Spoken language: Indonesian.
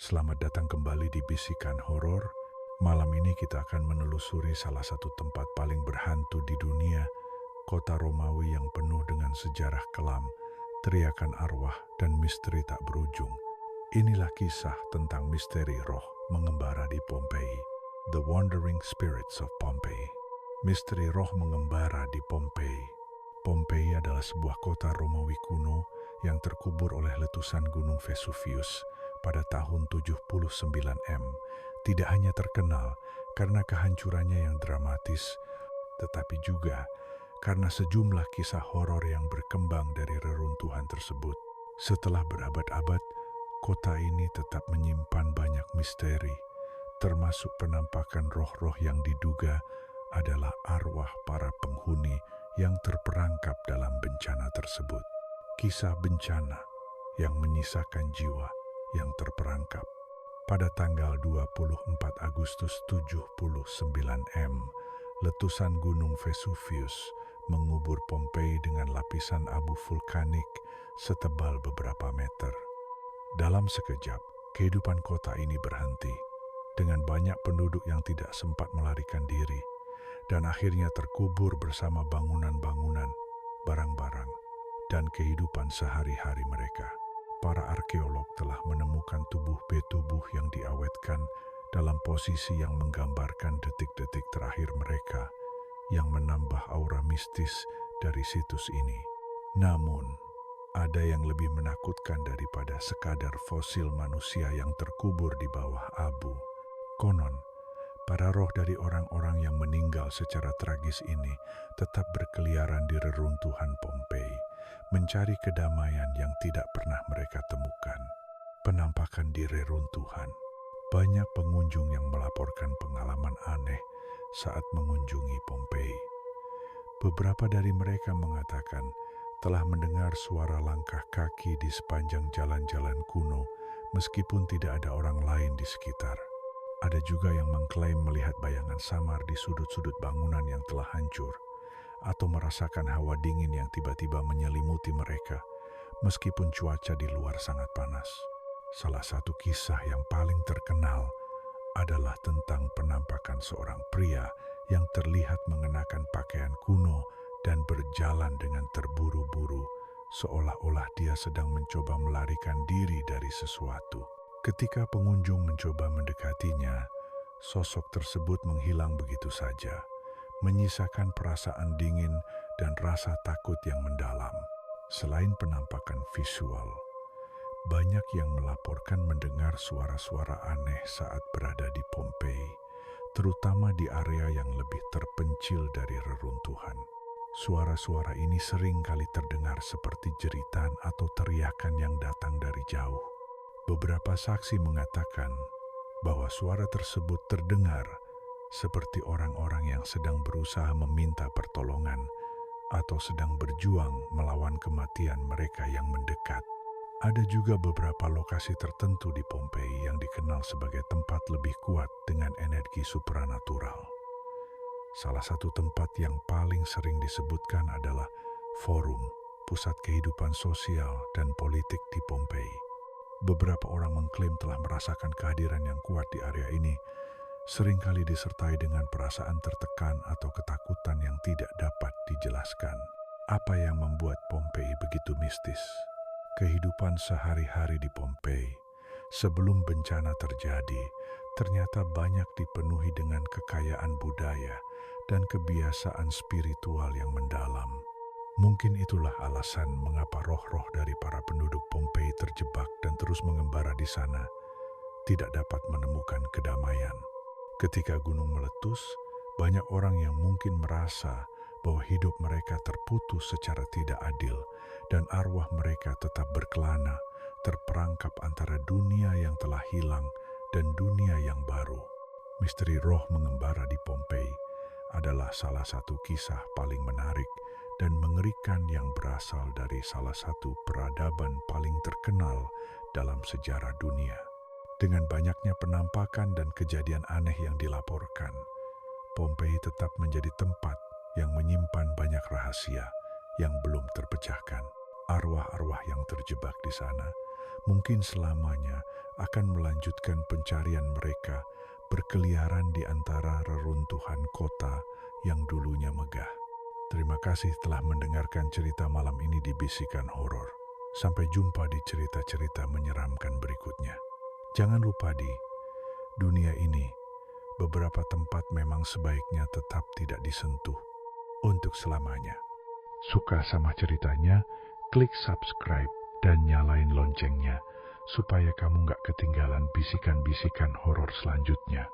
Selamat datang kembali di Bisikan Horor. Malam ini kita akan menelusuri salah satu tempat paling berhantu di dunia, kota Romawi yang penuh dengan sejarah kelam, teriakan arwah, dan misteri tak berujung. Inilah kisah tentang misteri roh mengembara di Pompeii. The Wandering Spirits of Pompeii. Misteri roh mengembara di Pompeii. Pompeii adalah sebuah kota Romawi kuno yang terkubur oleh letusan Gunung Vesuvius pada tahun 79 M. Tidak hanya terkenal karena kehancurannya yang dramatis, tetapi juga karena sejumlah kisah horor yang berkembang dari reruntuhan tersebut. Setelah berabad-abad, kota ini tetap menyimpan banyak misteri, termasuk penampakan roh-roh yang diduga adalah arwah para penghuni yang terperangkap dalam bencana tersebut. Kisah bencana yang menyisakan jiwa yang terperangkap. Pada tanggal 24 Agustus 79 M, letusan Gunung Vesuvius mengubur Pompeii dengan lapisan abu vulkanik setebal beberapa meter. Dalam sekejap, kehidupan kota ini berhenti, dengan banyak penduduk yang tidak sempat melarikan diri, dan akhirnya terkubur bersama bangunan-bangunan, barang-barang, dan kehidupan sehari-hari mereka. Para arkeolog telah menemukan tubuh betubuh yang diawetkan dalam posisi yang menggambarkan detik-detik terakhir mereka, yang menambah aura mistis dari situs ini. Namun, ada yang lebih menakutkan daripada sekadar fosil manusia yang terkubur di bawah abu. Konon, para roh dari orang-orang yang meninggal secara tragis ini tetap berkeliaran di reruntuhan Pompeii, mencari kedamaian yang tidak pernah mereka temukan. Penampakan di reruntuhan. Banyak pengunjung yang melaporkan pengalaman aneh saat mengunjungi Pompeii. Beberapa dari mereka mengatakan telah mendengar suara langkah kaki di sepanjang jalan-jalan kuno meskipun tidak ada orang lain di sekitar. Ada juga yang mengklaim melihat bayangan samar di sudut-sudut bangunan yang telah hancur, atau merasakan hawa dingin yang tiba-tiba menyelimuti mereka, meskipun cuaca di luar sangat panas. Salah satu kisah yang paling terkenal adalah tentang penampakan seorang pria yang terlihat mengenakan pakaian kuno dan berjalan dengan terburu-buru, seolah-olah dia sedang mencoba melarikan diri dari sesuatu. Ketika pengunjung mencoba mendekatinya, sosok tersebut menghilang begitu saja, menyisakan perasaan dingin dan rasa takut yang mendalam. Selain penampakan visual, banyak yang melaporkan mendengar suara-suara aneh saat berada di Pompeii, terutama di area yang lebih terpencil dari reruntuhan. Suara-suara ini sering kali terdengar seperti jeritan atau teriakan yang datang dari jauh. Beberapa saksi mengatakan bahwa suara tersebut terdengar seperti orang-orang yang sedang berusaha meminta pertolongan atau sedang berjuang melawan kematian mereka yang mendekat. Ada juga beberapa lokasi tertentu di Pompeii yang dikenal sebagai tempat lebih kuat dengan energi supranatural. Salah satu tempat yang paling sering disebutkan adalah Forum, pusat kehidupan sosial dan politik di Pompeii. Beberapa orang mengklaim telah merasakan kehadiran yang kuat di area ini, seringkali disertai dengan perasaan tertekan atau ketakutan yang tidak dapat dijelaskan. Apa yang membuat Pompeii begitu mistis? Kehidupan sehari-hari di Pompeii sebelum bencana terjadi ternyata banyak dipenuhi dengan kekayaan budaya dan kebiasaan spiritual yang mendalam. Mungkin itulah alasan mengapa roh-roh dari para penduduk Pompeii terjebak dan terus mengembara di sana, tidak dapat menemukan kedamaian. Ketika gunung meletus, banyak orang yang mungkin merasa bahwa hidup mereka terputus secara tidak adil dan arwah mereka tetap berkelana, terperangkap antara dunia yang telah hilang dan dunia yang baru. Misteri roh mengembara di Pompeii adalah salah satu kisah paling menarik dan mengerikan yang berasal dari salah satu peradaban paling terkenal dalam sejarah dunia. Dengan banyaknya penampakan dan kejadian aneh yang dilaporkan, Pompeii tetap menjadi tempat yang menyimpan banyak rahasia yang belum terpecahkan. Arwah-arwah yang terjebak di sana mungkin selamanya akan melanjutkan pencarian mereka berkeliaran di antara reruntuhan kota yang dulunya megah. Terima kasih telah mendengarkan cerita malam ini di Bisikan Horor. Sampai jumpa di cerita-cerita menyeramkan berikutnya. Jangan lupa di dunia ini, beberapa tempat memang sebaiknya tetap tidak disentuh untuk selamanya. Suka sama ceritanya? Klik subscribe dan nyalain loncengnya supaya kamu gak ketinggalan bisikan-bisikan horor selanjutnya.